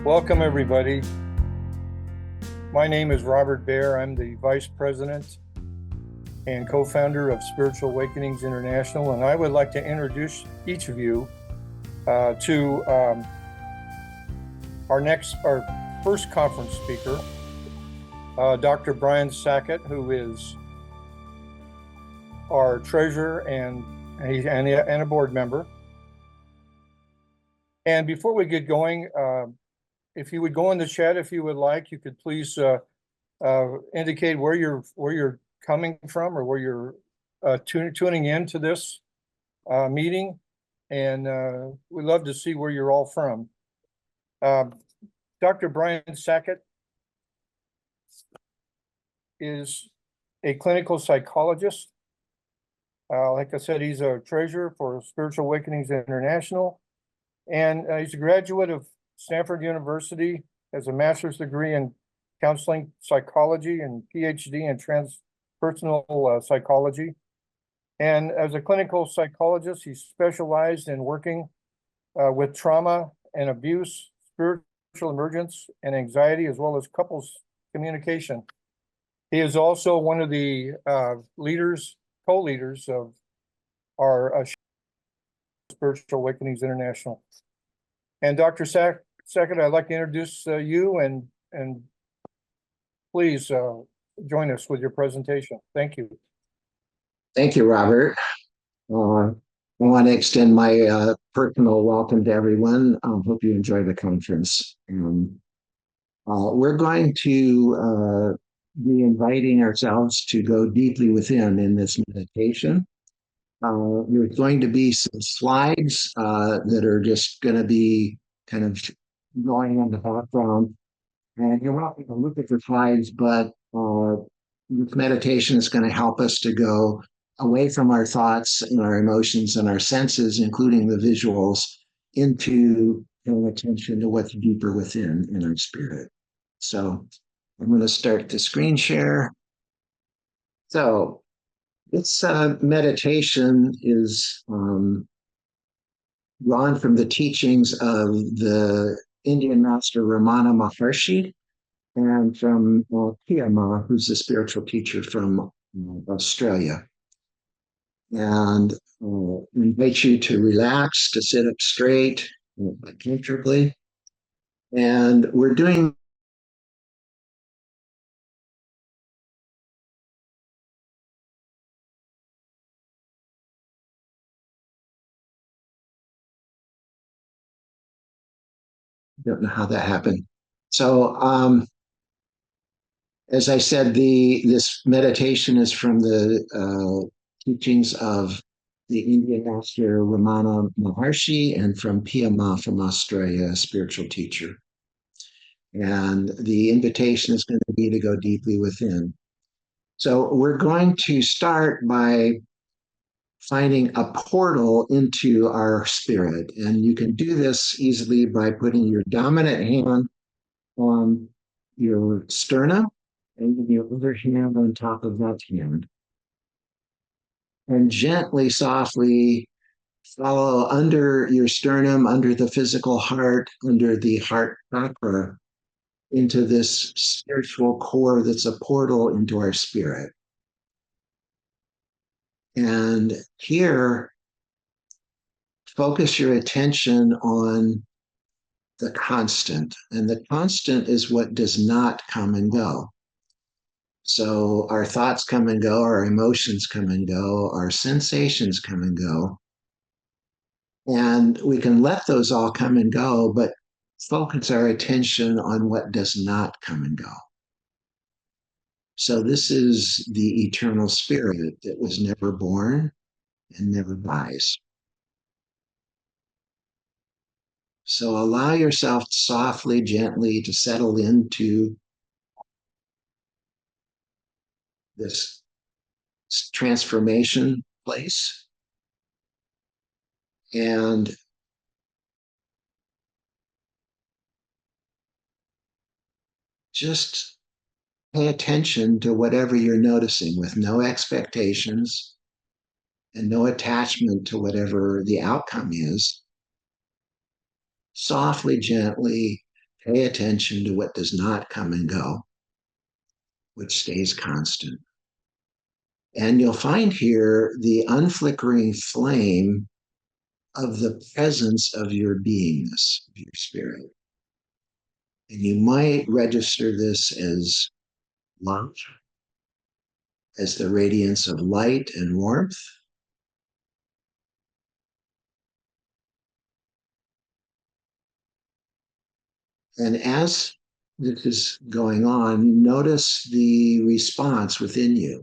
Welcome, everybody. My name is Robert Baer. I'm the Vice President and co-founder of Spiritual Awakenings International, and I would like to introduce each of you to our first conference speaker, Dr. Brian Sackett, who is our treasurer and a board member. And before we get going, if you would go in the chat, if you would like, you could please indicate where you're coming from or where you're tuning in to this meeting, and we'd love to see where you're all from. Dr. Brian Sackett is a clinical psychologist. Like I said, he's a treasurer for Spiritual Awakenings International, and he's a graduate of Stanford University, has a master's degree in counseling psychology and PhD in transpersonal psychology. And as a clinical psychologist, he specialized in working with trauma and abuse, spiritual emergence and anxiety, as well as couples communication. He is also one of the co-leaders of our Spiritual Awakenings International. And Dr. Sackett, I'd like to introduce you and please join us with your presentation. Thank you. Thank you, Robert. I want to extend my personal welcome to everyone. I hope you enjoy the conference. We're going to be inviting ourselves to go deeply within in this meditation. There's going to be some slides that are just going to be kind of going in the background. And you're welcome to look at the slides, but this meditation is going to help us to go away from our thoughts and our emotions and our senses, including the visuals, into paying attention to what's deeper within in our spirit. So I'm going to start the screen share. So this meditation is drawn from the teachings of the Indian master Ramana Maharshi and from Piyama, who's a spiritual teacher from Australia. And invite you to relax, to sit up straight, comfortably. And we're doing don't know how that happened. So, as I said, this meditation is from the teachings of the Indian master Ramana Maharshi and from Piyama from Australia, a spiritual teacher. And the invitation is going to be to go deeply within. So we're going to start by finding a portal into our spirit. And you can do this easily by putting your dominant hand on your sternum and your other hand on top of that hand. And gently, softly follow under your sternum, under the physical heart, under the heart chakra, into this spiritual core that's a portal into our spirit. And here, focus your attention on the constant. And the constant is what does not come and go. So our thoughts come and go, our emotions come and go, our sensations come and go. And we can let those all come and go, but focus our attention on what does not come and go. So this is the eternal spirit that was never born and never dies. So allow yourself softly, gently to settle into this transformation place. And just pay attention to whatever you're noticing with no expectations and no attachment to whatever the outcome is. Softly, gently Pay attention to what does not come and go, which stays constant. And you'll find here the unflickering flame of the presence of your beingness, of your spirit. And you might register this as love, as the radiance of light and warmth. And as this is going on, notice the response within you.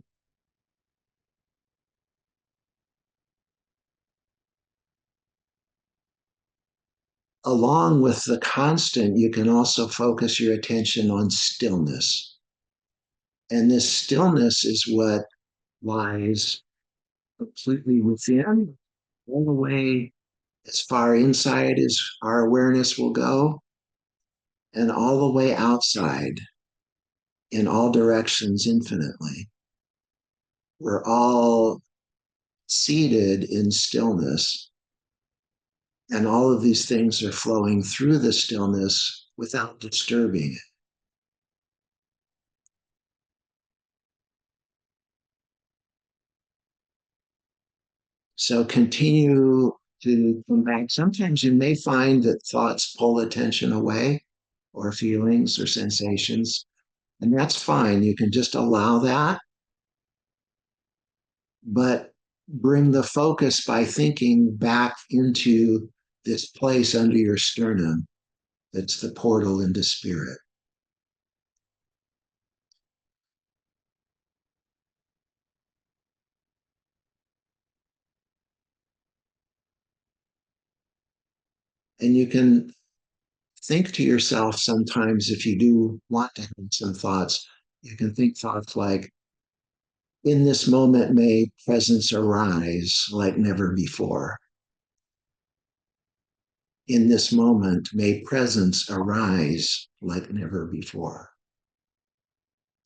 Along with the constant, you can also focus your attention on stillness. And this stillness is what lies completely within, all the way as far inside as our awareness will go, and all the way outside in all directions infinitely. We're all seated in stillness, and all of these things are flowing through the stillness without disturbing it. So continue to come back. Sometimes you may find that thoughts pull attention away, or feelings or sensations, and that's fine. You can just allow that, but bring the focus by thinking back into this place under your sternum that's the portal into spirit. And you can think to yourself sometimes, if you do want to have some thoughts, you can think thoughts like, in this moment, may presence arise like never before. In this moment, may presence arise like never before.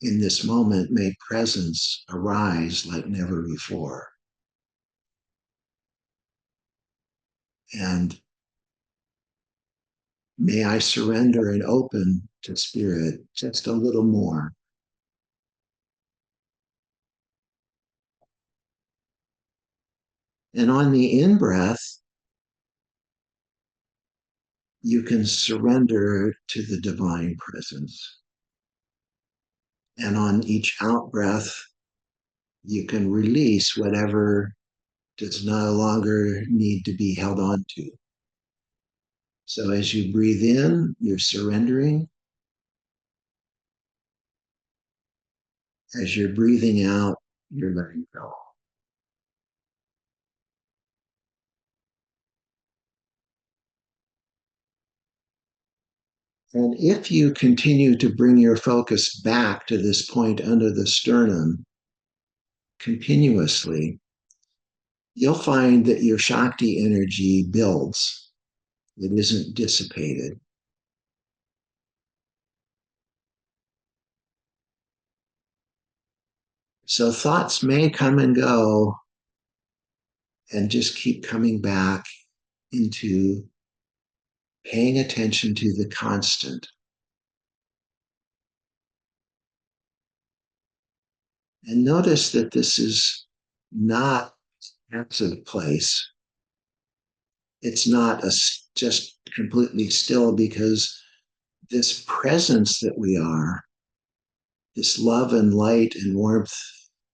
In this moment, may presence arise like never before. And may I surrender and open to spirit just a little more. And on the in breath, you can surrender to the divine presence. And on each out breath, you can release whatever does no longer need to be held on to. So as you breathe in, you're surrendering. As you're breathing out, you're letting go. And if you continue to bring your focus back to this point under the sternum continuously, you'll find that your Shakti energy builds. It isn't dissipated. So thoughts may come and go and just keep coming back into paying attention to the constant. And notice that this is not a passive place. It's not just completely still, because this presence that we are, this love and light and warmth,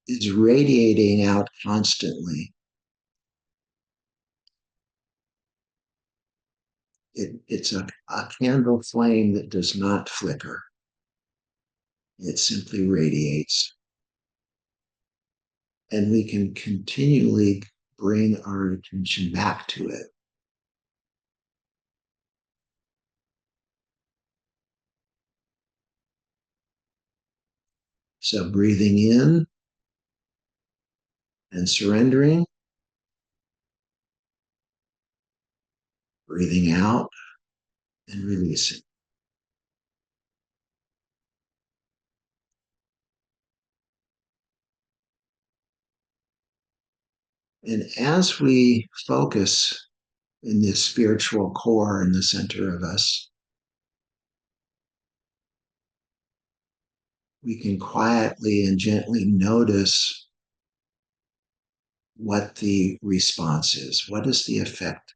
is radiating out constantly. It's a candle flame that does not flicker. It simply radiates. And we can continually bring our attention back to it. So breathing in and surrendering, breathing out and releasing. And as we focus in this spiritual core in the center of us, we can quietly and gently notice what the response is. What is the effect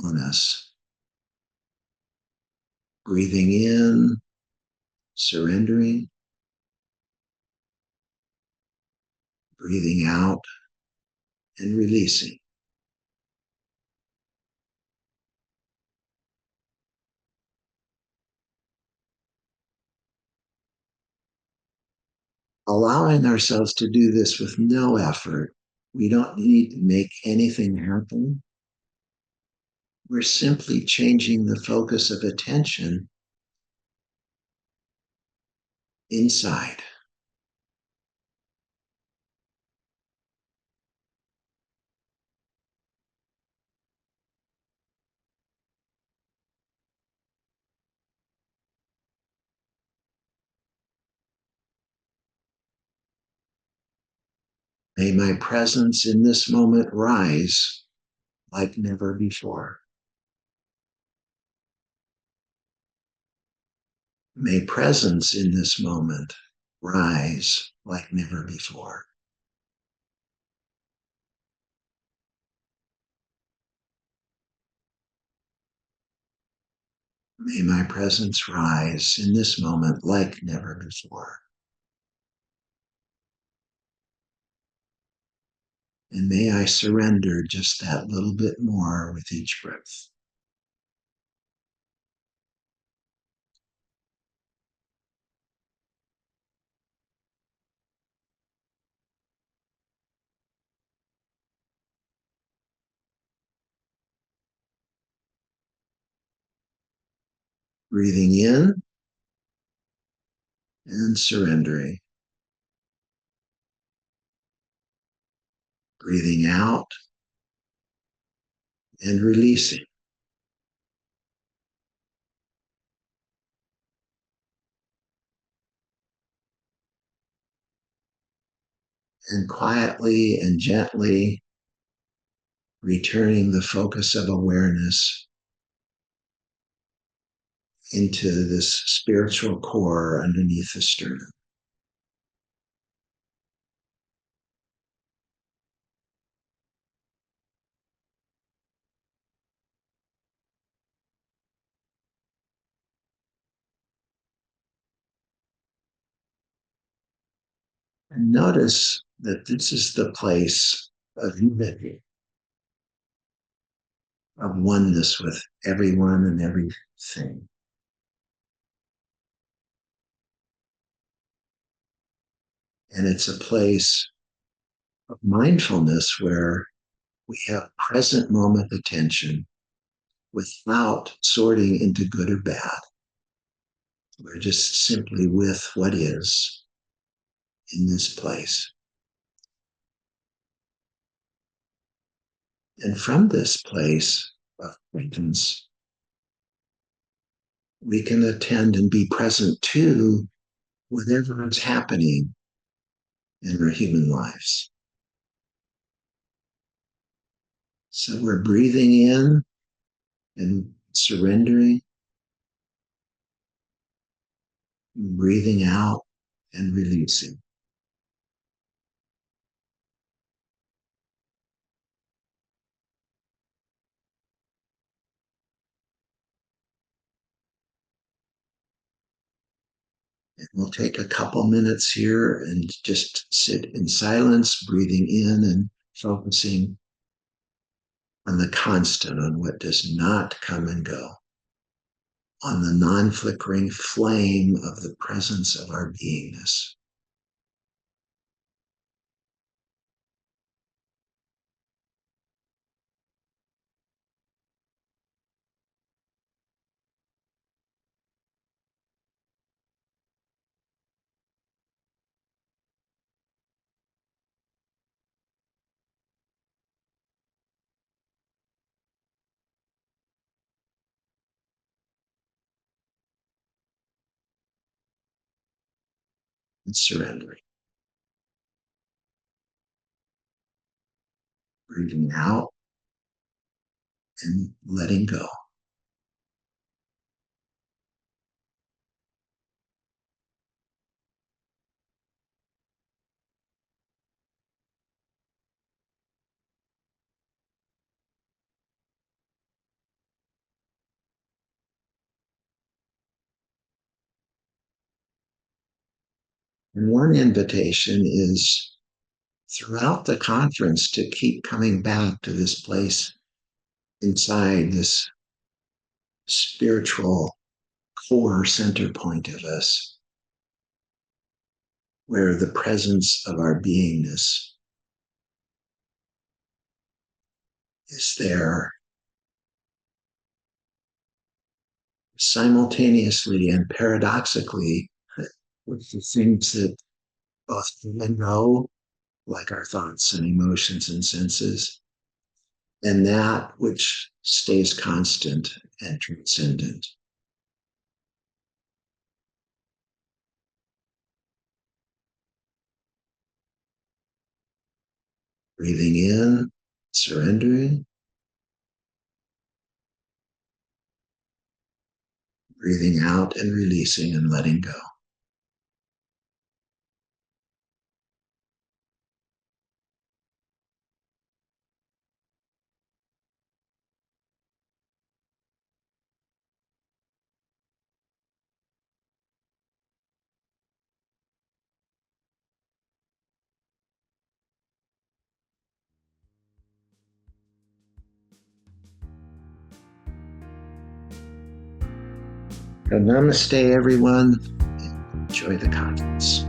on us? Breathing in, surrendering, breathing out, and releasing. Allowing ourselves to do this with no effort. We don't need to make anything happen. We're simply changing the focus of attention inside. May my presence in this moment rise like never before. May presence in this moment rise like never before. May my presence rise in this moment like never before. And may I surrender just that little bit more with each breath. Breathing in and surrendering. Breathing out and releasing. And quietly and gently returning the focus of awareness into this spiritual core underneath the sternum. And notice that this is the place of unity, of oneness with everyone and everything. And it's a place of mindfulness where we have present moment attention without sorting into good or bad. We're just simply with what is in this place. And from this place of presence, we can attend and be present to whatever is happening in our human lives. So we're breathing in and surrendering, breathing out and releasing. And we'll take a couple minutes here and just sit in silence, breathing in and focusing on the constant, on what does not come and go, on the non-flickering flame of the presence of our beingness. And surrendering. Breathing out and letting go. And one invitation is throughout the conference to keep coming back to this place inside, this spiritual core center point of us, where the presence of our beingness is there simultaneously and paradoxically with the things that both men know, like our thoughts and emotions and senses, and that which stays constant and transcendent. Breathing in, surrendering, breathing out and releasing and letting go. So namaste, everyone. Enjoy the conference.